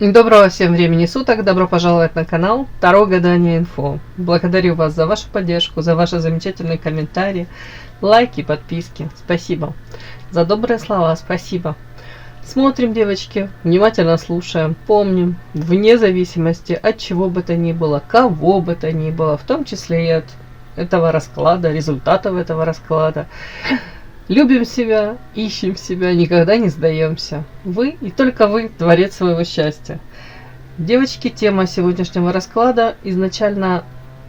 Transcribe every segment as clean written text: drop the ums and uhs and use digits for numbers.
Доброго всем времени суток, добро пожаловать на канал Таро Гадание Инфо. Благодарю вас за вашу поддержку, за ваши замечательные комментарии, лайки, подписки. Спасибо. За добрые слова, спасибо. Смотрим, девочки, внимательно слушаем, помним, вне зависимости от чего бы то ни было, кого бы то ни было, в том числе и от этого расклада, результатов этого расклада. Любим себя, ищем себя, никогда не сдаемся. Вы и только вы творец своего счастья. Девочки, тема сегодняшнего расклада. Изначально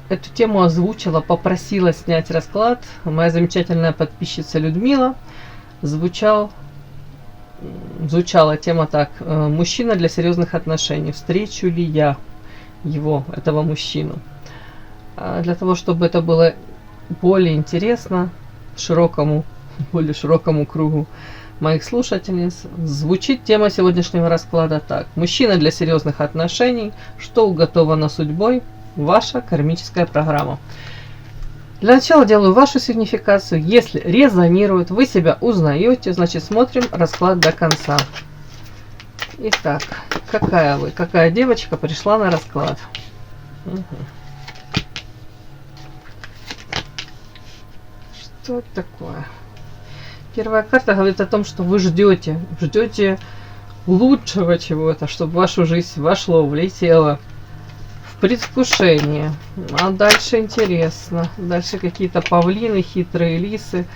эту тему озвучила, попросила снять расклад моя замечательная подписчица Людмила. Звучала тема так: мужчина для серьезных отношений. Встречу ли я его, этого мужчину? Для того, чтобы это было более интересно более широкому кругу моих слушательниц, звучит тема сегодняшнего расклада так: мужчина для серьезных отношений, что уготовано судьбой, ваша кармическая программа. Для начала делаю вашу сигнификацию. Если резонирует, вы себя узнаете, значит смотрим расклад до конца. Итак, какая девочка пришла на расклад? Что это такое? Первая карта говорит о том, что вы ждете лучшего чего-то, чтобы в вашу жизнь вошло, влетело, в предвкушении. А дальше интересно. Дальше какие-то павлины, хитрые лисы.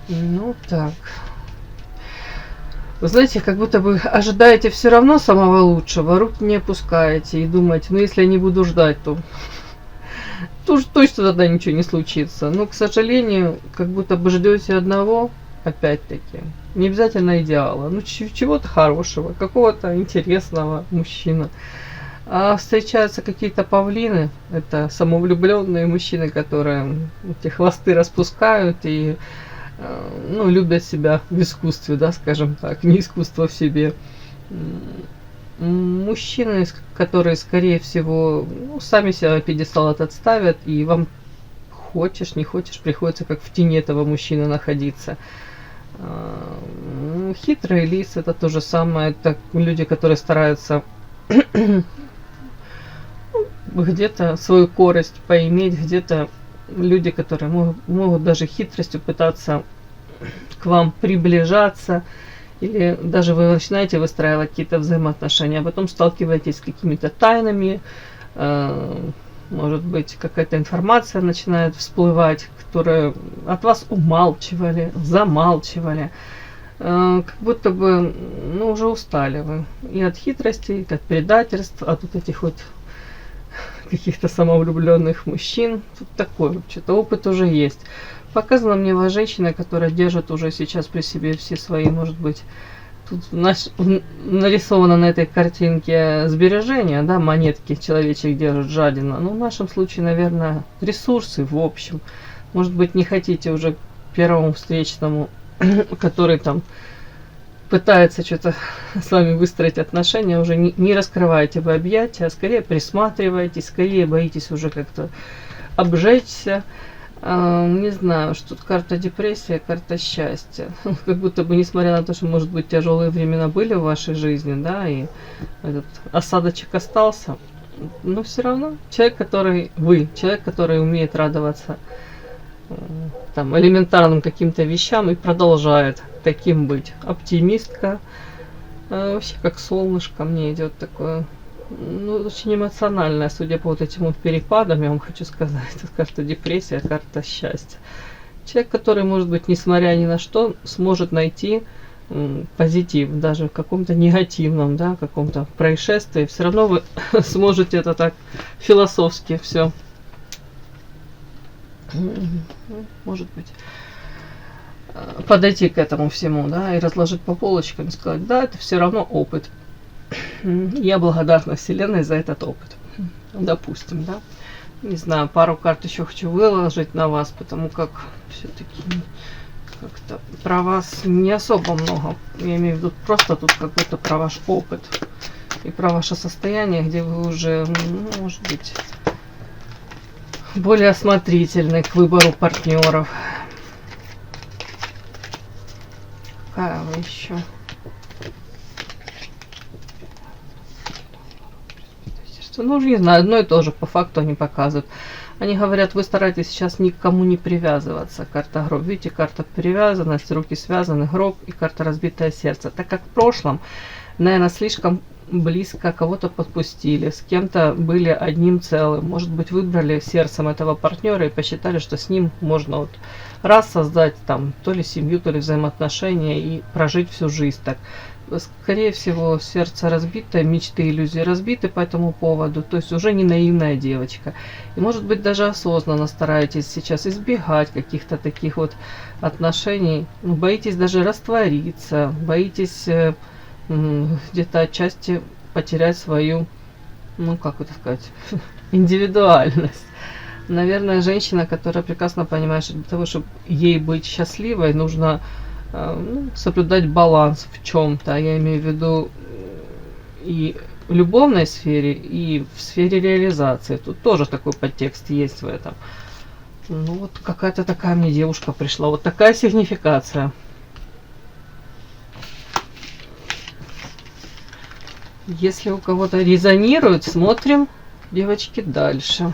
Ну так. Вы знаете, как будто бы ожидаете все равно самого лучшего, руки не опускаете и думаете, ну если я не буду ждать, то точно тогда ничего не случится. Но, к сожалению, как будто бы ждете одного, опять-таки, не обязательно идеала, ну чего-то хорошего, какого-то интересного мужчину. А встречаются какие-то павлины, это самовлюбленные мужчины, которые эти хвосты распускают и любят себя в искусстве, да, скажем так, не искусство в себе. Мужчины, которые, скорее всего, сами себя на пьедестал этот ставят, и вам хочешь, не хочешь, приходится как в тени этого мужчины находиться. Хитрые лисы — это то же самое. Это люди, которые стараются где-то свою корость поиметь, где-то люди, которые могут даже хитростью пытаться к вам приближаться. Или даже вы начинаете выстраивать какие-то взаимоотношения, а потом сталкиваетесь с какими-то тайнами, может быть, какая-то информация начинает всплывать, которую от вас умалчивали, замалчивали. Как будто бы, уже устали вы и от хитростей, и от предательств, от вот этих вот каких-то самовлюбленных мужчин. Тут такой вообще-то опыт уже есть. Показана мне вас женщина, которая держит уже сейчас при себе все свои, может быть, тут нарисовано на этой картинке сбережения, да, монетки человечек держит жадина. Но в нашем случае, наверное, ресурсы в общем. Может быть, не хотите уже первому встречному, который там пытается что-то с вами выстроить отношения, уже не раскрываете вы объятия, а скорее присматриваетесь, скорее боитесь уже как-то обжечься. Не знаю, что тут карта депрессия, карта счастья. Как будто бы, несмотря на то, что, может быть, тяжелые времена были в вашей жизни, да, и этот осадочек остался, но все равно человек, который умеет радоваться там элементарным каким-то вещам и продолжает таким быть. Оптимистка, вообще как солнышко мне идет такое. Очень эмоциональная, судя по вот этим вот перепадам, я вам хочу сказать. Это карта депрессия, карта счастья. Человек, который, может быть, несмотря ни на что, сможет найти позитив, даже в каком-то негативном, да, каком-то происшествии, все равно вы сможете это так философски все, может быть, подойти к этому всему, да, и разложить по полочкам и сказать, да, это все равно опыт. Я благодарна Вселенной за этот опыт. Допустим, да. Не знаю, пару карт еще хочу выложить на вас, потому как все-таки как-то про вас не особо много. Я имею в виду просто тут как будто про ваш опыт и про ваше состояние, где вы уже, может быть, более осмотрительны к выбору партнеров. Какая вы еще? Ну, не знаю, одно и то же, по факту они показывают. Они говорят, вы стараетесь сейчас никому не привязываться. Карта гроб. Видите, карта привязанность, руки связаны, гроб и карта разбитое сердце. Так как в прошлом, наверное, слишком близко кого-то подпустили, с кем-то были одним целым. Может быть, выбрали сердцем этого партнера и посчитали, что с ним можно вот раз создать там то ли семью, то ли взаимоотношения и прожить всю жизнь так. Скорее всего, сердце разбито, мечты, иллюзии разбиты по этому поводу. То есть уже не наивная девочка. И может быть даже осознанно стараетесь сейчас избегать каких-то таких вот отношений. Ну, боитесь даже раствориться, боитесь где-то отчасти потерять свою, ну как это сказать, индивидуальность. Наверное, женщина, которая прекрасно понимает, что для того, чтобы ей быть счастливой, нужно соблюдать баланс в чем-то. Я имею в виду и в любовной сфере, и в сфере реализации. Тут тоже такой подтекст есть в этом. Ну вот какая-то такая мне девушка пришла. Вот такая сигнификация. Если у кого-то резонирует, смотрим, девочки, дальше.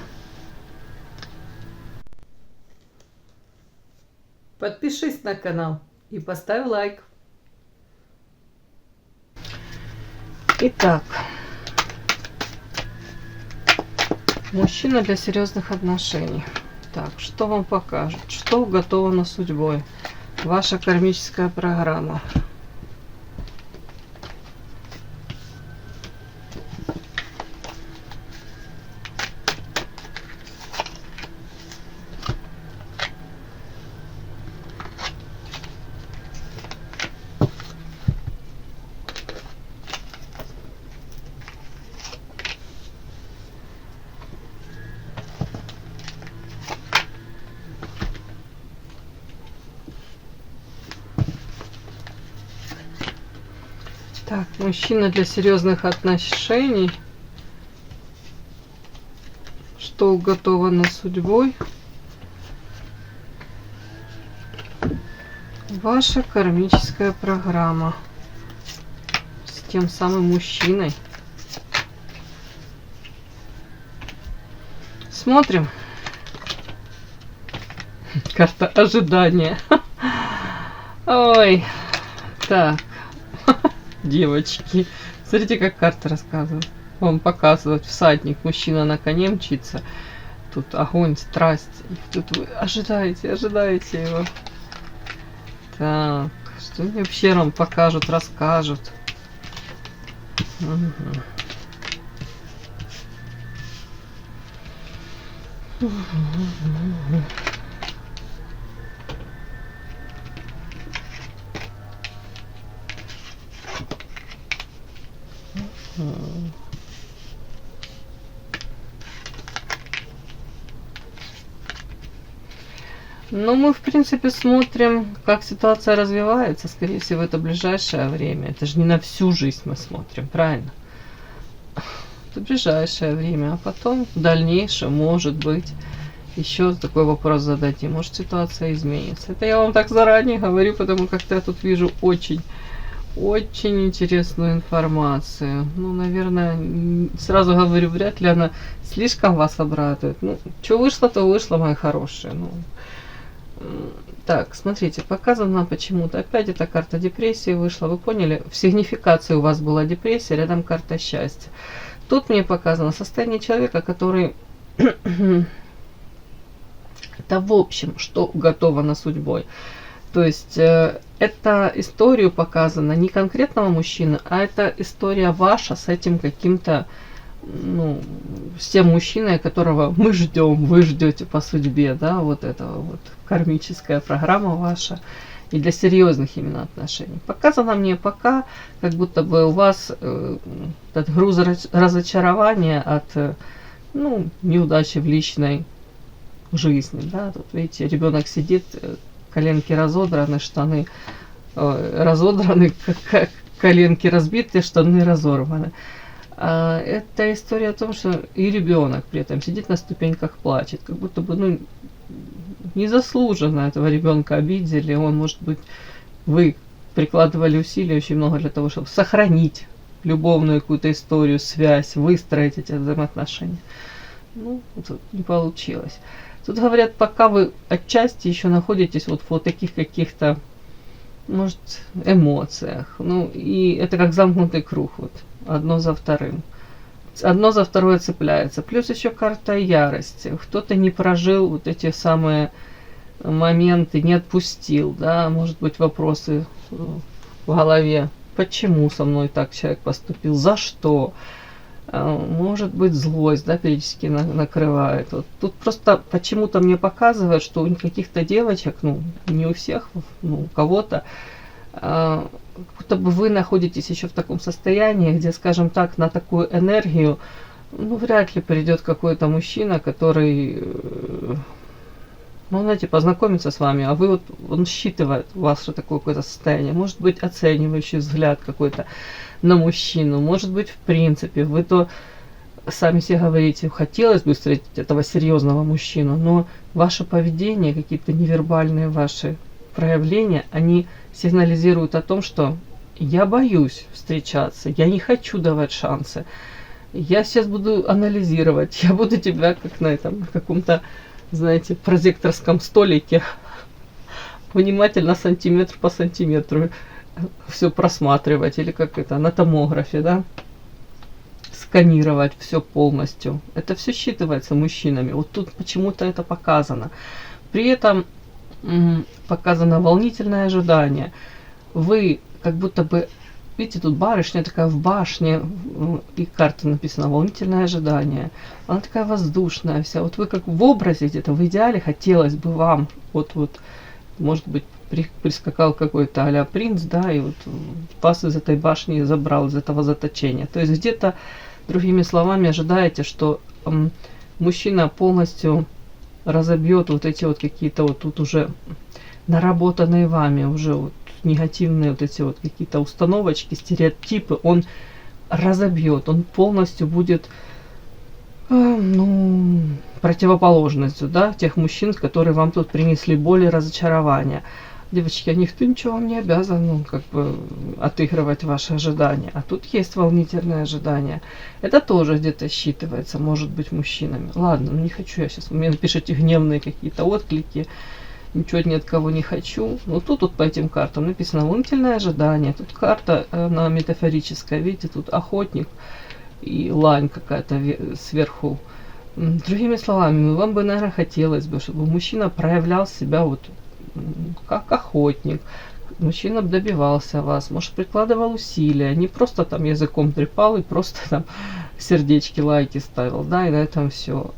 Подпишись на канал и поставь лайк. Итак, мужчина для серьезных отношений. Так, что вам покажет? Что уготовано судьбой? Ваша кармическая программа. Так, мужчина для серьезных отношений. Что уготовано судьбой? Ваша кармическая программа с тем самым мужчиной. Смотрим. Карта ожидания. Ой, так. Девочки, смотрите, как карта рассказывает. Вам показывает всадник, мужчина на коне мчится. Тут огонь, страсть. И тут вы ожидаете его. Так, что мне вообще вам покажут, расскажут. Ну, мы, в принципе, смотрим, как ситуация развивается. Скорее всего, это ближайшее время. Это же не на всю жизнь мы смотрим, правильно? Это ближайшее время. А потом, в дальнейшем, может быть, еще такой вопрос зададим. Может, ситуация изменится. Это я вам так заранее говорю, потому как я тут вижу очень интересную информацию. Ну, наверное, сразу говорю, вряд ли она слишком вас обрадует. Ну, что вышло, то вышло, мои хорошие. Ну, так, смотрите, показано почему-то. Опять эта карта депрессии вышла. Вы поняли? В сигнификации у вас была депрессия, рядом карта счастья. Тут мне показано состояние человека, который... Это в общем, что уготовано судьбой. То есть это историю показано не конкретного мужчины, а это история ваша с этим каким-то, ну, с тем мужчиной, которого мы ждем, вы ждете по судьбе, да, вот этого вот кармическая программа ваша. И для серьезных именно отношений. Показано мне пока, как будто бы у вас этот груз разочарования от неудачи в личной жизни. Да? Тут, видите, ребенок сидит, коленки разодраны, штаны разодраны, коленки разбиты, штаны разорваны. Это история о том, что и ребенок при этом сидит на ступеньках, плачет, как будто бы, незаслуженно этого ребенка обидели. Он, может быть, вы прикладывали усилия очень много для того, чтобы сохранить любовную какую-то историю, связь, выстроить эти взаимоотношения. Ну, тут не получилось. Тут говорят, пока вы отчасти еще находитесь вот в вот таких каких-то, может, эмоциях. Ну, и это как замкнутый круг, вот, одно за вторым. Одно за второе цепляется. Плюс еще карта ярости. Кто-то не прожил вот эти самые моменты, не отпустил, да, может быть, вопросы в голове. Почему со мной так человек поступил? За что? Может быть, злость, да, периодически накрывает. Вот тут просто почему-то мне показывают, что у каких-то девочек, ну, не у всех, ну, у кого-то, будто бы вы находитесь еще в таком состоянии, где, скажем так, на такую энергию, ну, вряд ли придет какой-то мужчина, который, ну, знаете, познакомится с вами, а вы вот, он считывает ваше такое какое-то состояние. Может быть, оценивающий взгляд какой-то на мужчину. Может быть, в принципе, вы то сами себе говорите, хотелось бы встретить этого серьезного мужчину, но ваше поведение, какие-то невербальные ваши проявления, они сигнализируют о том, что я боюсь встречаться, я не хочу давать шансы. Я сейчас буду анализировать, я буду тебя как на этом каком-то, знаете, прозекторском столике внимательно сантиметр по сантиметру все просматривать, или как это, на томографе, да, сканировать все полностью. Это все считывается мужчинами. Вот тут почему-то это показано. При этом показано волнительное ожидание. Вы как будто бы, видите, тут барышня такая в башне, и карта написана волнительное ожидание. Она такая воздушная вся. Вот вы как в образе где-то, в идеале хотелось бы вам, вот, может быть, прискакал какой-то а-ля принц, да, и вот вас из этой башни забрал, из этого заточения. То есть где-то, другими словами, ожидаете, что мужчина полностью разобьет вот эти вот какие-то вот тут уже наработанные вами уже вот негативные вот эти вот какие-то установочки, стереотипы, он разобьет, он полностью будет, ну, противоположностью, да, тех мужчин, которые вам тут принесли боль и разочарование. Девочки, никто ничего вам не обязан, ну, как бы отыгрывать ваши ожидания. А тут есть волнительное ожидание. Это тоже где-то считывается, может быть, мужчинами. Ладно, ну не хочу я сейчас. Мне напишите гневные какие-то отклики. Ничего ни от кого не хочу. Но тут вот по этим картам написано волнительное ожидание. Тут карта, она метафорическая. Видите, тут охотник и лань какая-то сверху. Другими словами, вам бы, наверное, хотелось бы, чтобы мужчина проявлял себя вот как охотник. Мужчина добивался вас, может, прикладывал усилия, не просто там языком трепал и просто там сердечки, лайки ставил, да, и на этом все.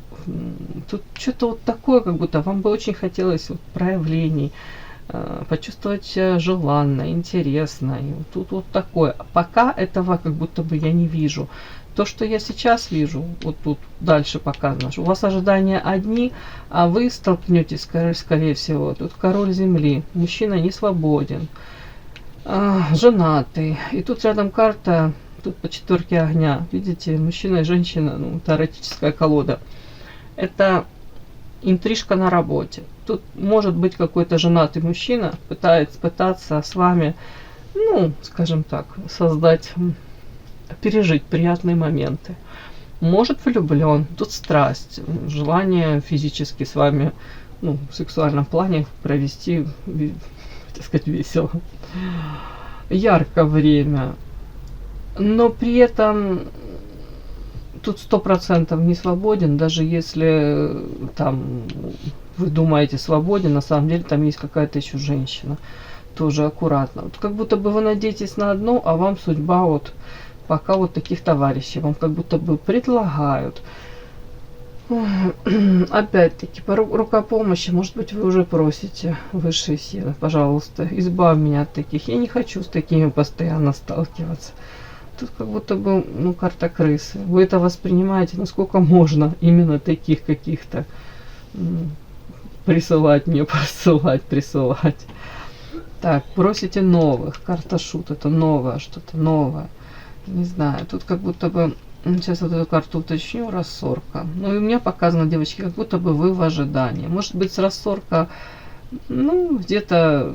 Тут что-то вот такое, как будто вам бы очень хотелось вот проявлений, почувствовать себя желанно, интересно. И тут вот такое. Пока этого как будто бы я не вижу. То, что я сейчас вижу, вот тут дальше показано, что у вас ожидания одни, а вы столкнетесь, скорее всего, тут король земли, мужчина не свободен, женатый. И тут рядом карта, тут по четверке огня, видите, мужчина и женщина, ну, теоретическая колода. Это интрижка на работе. Тут может быть какой-то женатый мужчина, пытаться с вами, ну, скажем так, пережить приятные моменты. Может, влюблен, тут страсть, желание физически с вами, ну, в сексуальном плане провести, так сказать, весело, яркое время. Но при этом тут 100% не свободен, даже если там вы думаете свободен, на самом деле там есть какая-то еще женщина. Тоже аккуратно. Вот как будто бы вы надеетесь на одно, а вам судьба вот пока вот таких товарищей вам как будто бы предлагают. Опять-таки, по рука помощи, может быть, вы уже просите высшие силы, пожалуйста, избавь меня от таких. Я не хочу с такими постоянно сталкиваться. Тут как будто бы, ну, карта крысы. Вы это воспринимаете, насколько можно именно таких каких-то присылать мне, присылать. Так, просите новых. Карта шут, это новое, что-то новое. Не знаю, тут как будто бы, сейчас вот эту карту уточню, рассорка. Ну и у меня показано, девочки, как будто бы вы в ожидании. Может быть, с рассорка, ну, где-то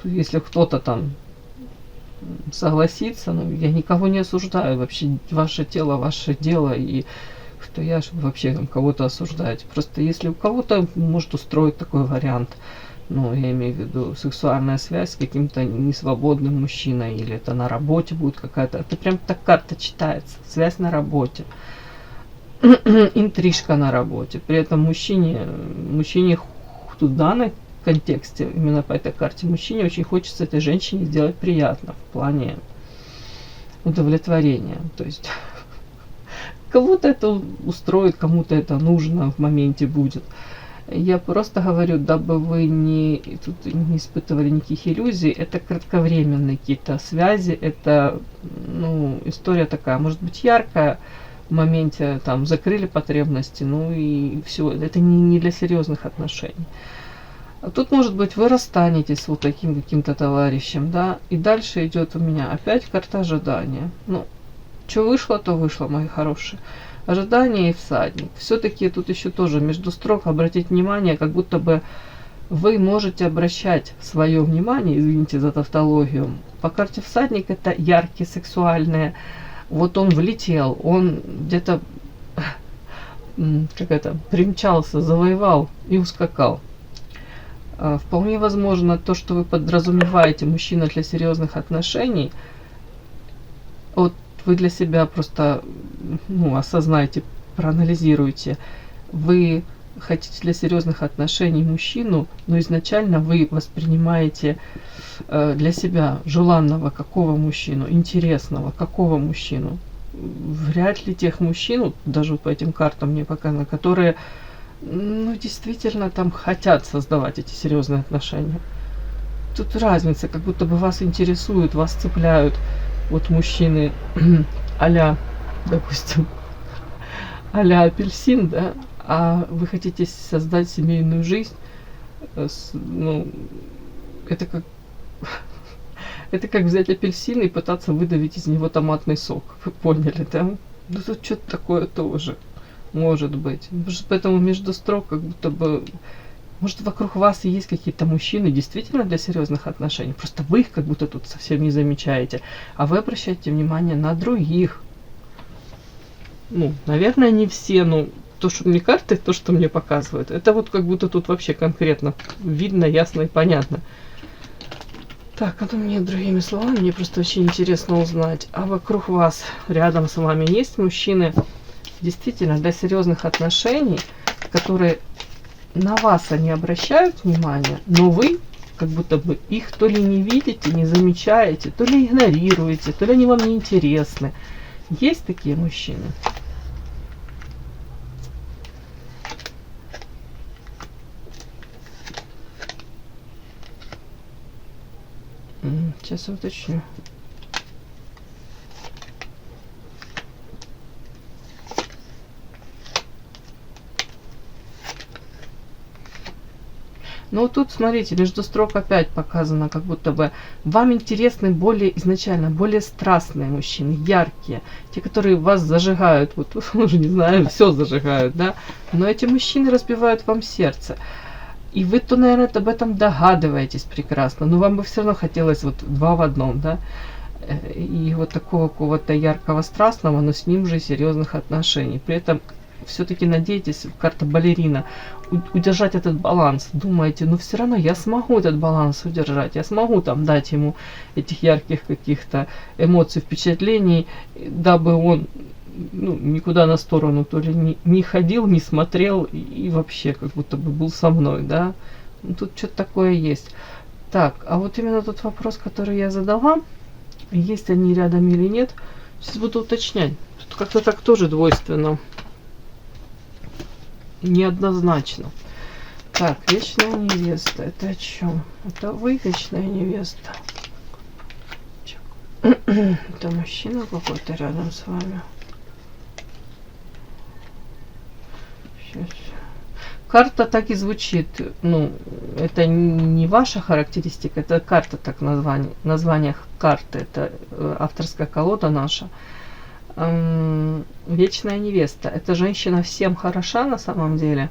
если кто-то там согласится, ну, я никого не осуждаю, вообще ваше тело, ваше дело, и кто я, чтобы вообще там кого-то осуждать. Просто если у кого-то может устроить такой вариант, ну, я имею в виду сексуальная связь с каким-то несвободным мужчиной, или это на работе будет какая-то, это прям так карта читается, связь на работе, интрижка на работе, при этом мужчине тут в данном контексте, именно по этой карте, мужчине очень хочется этой женщине сделать приятно в плане удовлетворения, то есть кому-то это устроит, кому-то это нужно в моменте будет. Я просто говорю, дабы вы тут не испытывали никаких иллюзий, это кратковременные какие-то связи, это, ну, история такая, может быть, яркая, в моменте там закрыли потребности, ну и все, это не для серьезных отношений. А тут, может быть, вы расстанетесь с вот таким каким-то товарищем, да, и дальше идет у меня опять карта ожидания. Ну, что вышло, то вышло, мои хорошие. Ожидание и всадник. Все-таки тут еще тоже между строк обратить внимание, как будто бы вы можете обращать свое внимание, извините за тавтологию, по карте всадник это яркие, сексуальные. Вот он влетел, он где-то примчался, завоевал и ускакал. Вполне возможно, то, что вы подразумеваете мужчина для серьезных отношений, вот вы для себя просто, ну, осознайте, проанализируйте. Вы хотите для серьезных отношений мужчину, но изначально вы воспринимаете для себя желанного какого мужчину, интересного какого мужчину. Вряд ли тех мужчин, даже по этим картам мне показано, которые, ну, действительно там хотят создавать эти серьезные отношения. Тут разница, как будто бы вас интересуют, вас цепляют вот мужчины а-ля, допустим, а-ля апельсин, да, а вы хотите создать семейную жизнь, ну, это как взять апельсин и пытаться выдавить из него томатный сок. Вы поняли, да? Ну тут что-то такое тоже может быть. Поэтому между строк как будто бы, может, вокруг вас и есть какие-то мужчины действительно для серьезных отношений. Просто вы их как будто тут совсем не замечаете. А вы обращаете внимание на других. Ну, наверное, не все, но то, что мне карты, то, что мне показывают, это вот как будто тут вообще конкретно видно, ясно и понятно. Так, а то мне другими словами, мне просто очень интересно узнать, а вокруг вас, рядом с вами есть мужчины действительно для серьезных отношений, которые на вас они обращают внимание, но вы как будто бы их то ли не видите, не замечаете, то ли игнорируете, то ли они вам не интересны. Есть такие мужчины? Сейчас уточню. Но тут, смотрите, между строк опять показано, как будто бы вам интересны более изначально, более страстные мужчины, яркие, те, которые вас зажигают, вот уже не знаю, все зажигают, да, но эти мужчины разбивают вам сердце. И вы, то, наверное, об этом догадываетесь прекрасно, но вам бы все равно хотелось вот два в одном, да, и вот такого какого-то яркого, страстного, но с ним же серьезных отношений. При этом все-таки надеетесь, карта балерина, удержать этот баланс. Думаете, ну все равно я смогу этот баланс удержать, я смогу там дать ему этих ярких каких-то эмоций, впечатлений, дабы он, ну, никуда на сторону то ли не ходил, не смотрел и вообще как будто бы был со мной, да. Ну, тут что-то такое есть. Так, а вот именно тот вопрос, который я задала, есть они рядом или нет, сейчас буду уточнять. Тут как-то так тоже двойственно. Неоднозначно. Так, вечная невеста. Это о чем? Это вы, вечная невеста? Это мужчина какой-то рядом с вами. Сейчас. Карта так и звучит. Ну, это не ваша характеристика, это карта, так название карты. Это авторская колода наша. Вечная невеста. Эта женщина всем хороша на самом деле.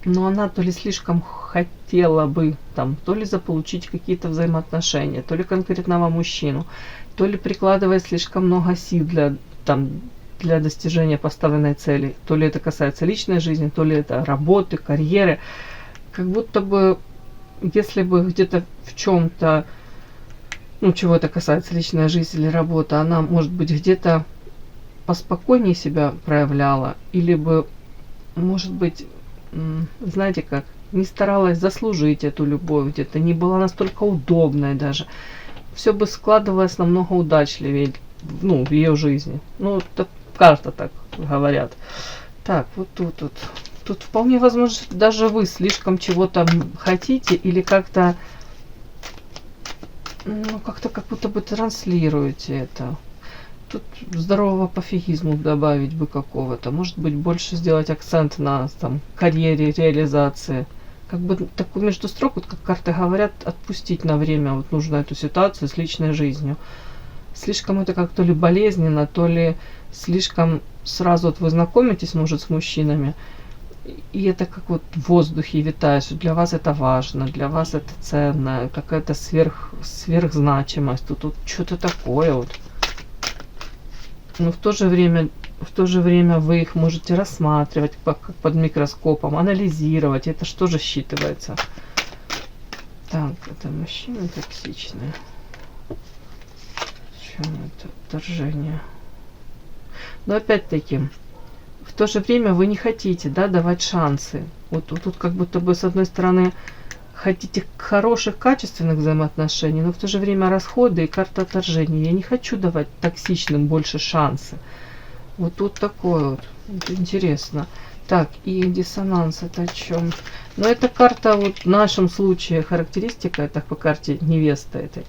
но она то ли слишком хотела бы там, то ли заполучить какие-то взаимоотношения, то ли конкретного мужчину, то ли прикладывает слишком много сил там, для достижения поставленной цели. То ли это касается личной жизни, то ли это работы, карьеры. Как будто бы, если бы где-то в чем-то, ну, чего это касается, личная жизнь или работа, она, может быть, где-то поспокойнее себя проявляла, или бы, может быть, знаете как, не старалась заслужить эту любовь где-то, не была настолько удобной даже. Все бы складывалось намного удачливее, ну, в ее жизни. Ну, так, карта так говорят. Так, вот тут вот. Тут вполне возможно, что даже вы слишком чего-то хотите или как-то, ну, как-то как будто бы транслируете это. Тут здорового пофигизму добавить бы какого-то. Может быть, больше сделать акцент на там, карьере, реализации. Как бы такую между строк, вот как карты говорят, отпустить на время вот нужно эту ситуацию с личной жизнью. Слишком это как то ли болезненно, то ли слишком сразу вот вы знакомитесь, может, с мужчинами, и это как вот в воздухе витает, что для вас это важно, для вас это ценно, какая-то сверхзначимость. Тут что-то такое вот. Но в то же время вы их можете рассматривать как под микроскопом, анализировать. Это что же считывается? Так, это мужчина токсичный. В чем это отторжение? Но опять-таки, в то же время вы не хотите, да, давать шансы. Вот тут как будто бы с одной стороны хотите хороших, качественных взаимоотношений, но в то же время расходы и карта отторжения. Я не хочу давать токсичным больше шансы. Вот тут такое вот. Вот интересно. Так, и диссонанс это о чем? Но эта карта, вот в нашем случае характеристика, это по карте невесты этой,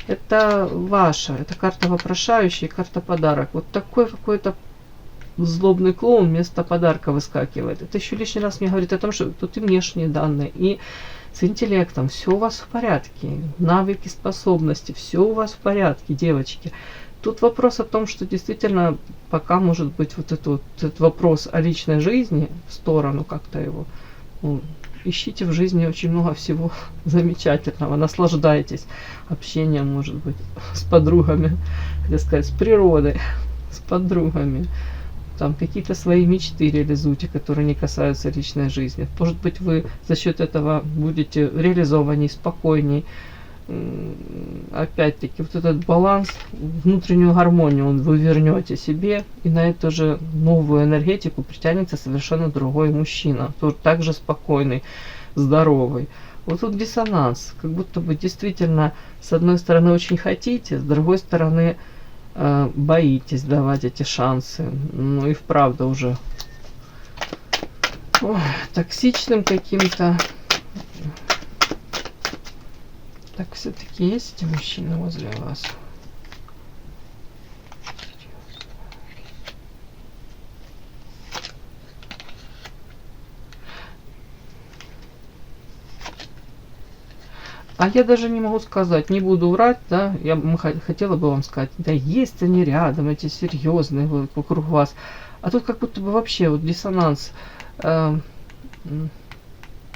это ваша, это карта вопрошающая, карта подарок. Вот такой какой-то злобный клоун вместо подарка выскакивает. Это еще лишний раз мне говорит о том, что тут и внешние данные, и с интеллектом все у вас в порядке, навыки, способности, все у вас в порядке, девочки. Тут вопрос о том, что действительно пока может быть вот этот вопрос о личной жизни в сторону как-то его. Ну, ищите в жизни очень много всего замечательного, наслаждайтесь общением, может быть, с подругами, хотел сказать, с природой, с подругами. Там какие-то свои мечты реализуйте, которые не касаются личной жизни. Может быть, вы за счет этого будете реализованней, спокойней. Опять-таки, вот этот баланс, внутреннюю гармонию вы вернете себе, и на эту же новую энергетику притянется совершенно другой мужчина, тоже также спокойный, здоровый. Вот тут диссонанс, как будто бы действительно, с одной стороны, очень хотите, с другой стороны, боитесь давать эти шансы. Ну и вправду уже токсичным каким-то. Так, все-таки есть эти мужчины возле вас? А я даже не могу сказать, не буду врать, да, я хотела бы вам сказать, да есть они рядом, эти серьезные вокруг вас. А тут как будто бы вообще вот диссонанс,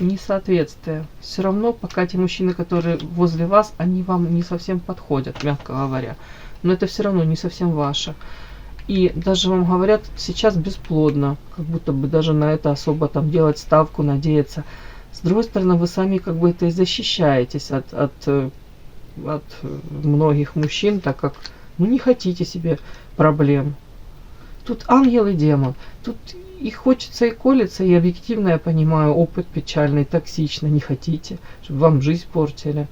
несоответствие. Все равно пока те мужчины, которые возле вас, они вам не совсем подходят, мягко говоря. Но это все равно не совсем ваше. И даже вам говорят, сейчас бесплодно, как будто бы даже на это особо там делать ставку, надеяться. С другой стороны, вы сами как бы это и защищаетесь от многих мужчин, так как ну, не хотите себе проблем. Тут ангел и демон. Тут и хочется, и колется, и объективно я понимаю, опыт печальный, токсичный, не хотите, чтобы вам жизнь портили.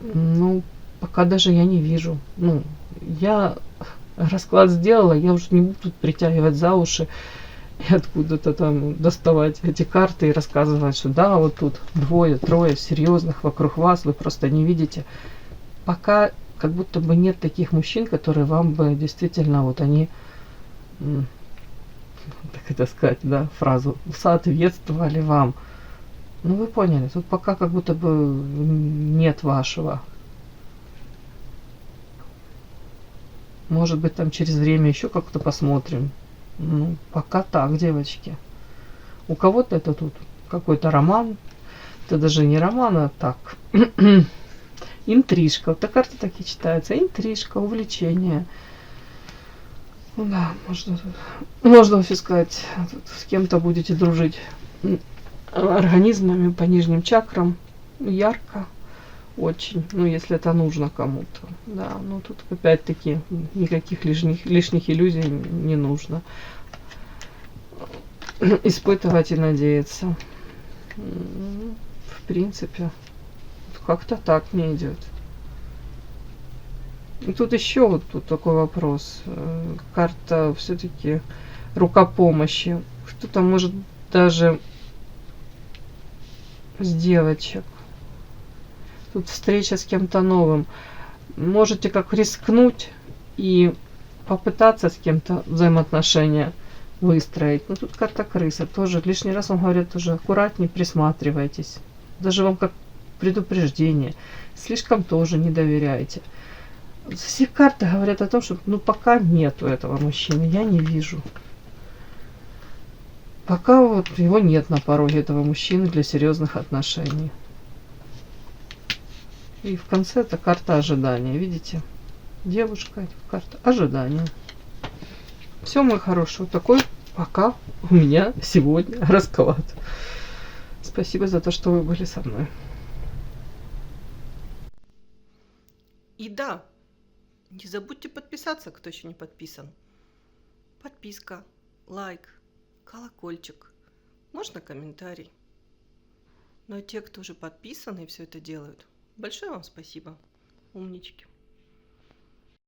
Ну, пока даже я не вижу. Ну, я расклад сделала, я уже не буду тут притягивать за уши и откуда-то там доставать эти карты и рассказывать, что да, вот тут двое, трое серьезных вокруг вас, вы просто не видите. Пока как будто бы нет таких мужчин, которые вам бы действительно, вот они, так это сказать, да, фразу, соответствовали вам. Ну вы поняли, тут пока как будто бы нет вашего. Может быть, там через время еще как-то посмотрим. Ну, пока так, девочки. У кого-то это тут какой-то роман. Это даже не роман, а так. Интрижка. Вот эта карта так и читается. Интрижка, увлечение. Ну да, можно вообще сказать, с кем-то будете дружить организмами по нижним чакрам. Ярко. Очень. Ну, если это нужно кому-то. Да, ну тут опять-таки никаких лишних иллюзий не нужно. Испытывать и надеяться. В принципе, как-то так мне идет. И тут еще вот тут такой вопрос. Карта все-таки рука помощи. Кто-то может даже с девочек. Тут встреча с кем-то новым. Можете как рискнуть и попытаться с кем-то взаимоотношения выстроить. Но тут карта крыса. Тоже лишний раз вам говорят, тоже аккуратнее присматривайтесь. Даже вам как предупреждение. Слишком тоже не доверяйте. Все карты говорят о том, что ну пока нету этого мужчины, я не вижу. Пока вот его нет на пороге, этого мужчины, для серьезных отношений. И в конце это карта ожидания, видите? Девушка, карта ожидания. Все, мой хороший, вот такой пока у меня сегодня расклад. Спасибо за то, что вы были со мной. И да, не забудьте подписаться, кто еще не подписан. Подписка, лайк, колокольчик, можно комментарий. Но те, кто уже подписаны и все это делают, большое вам спасибо, умнички.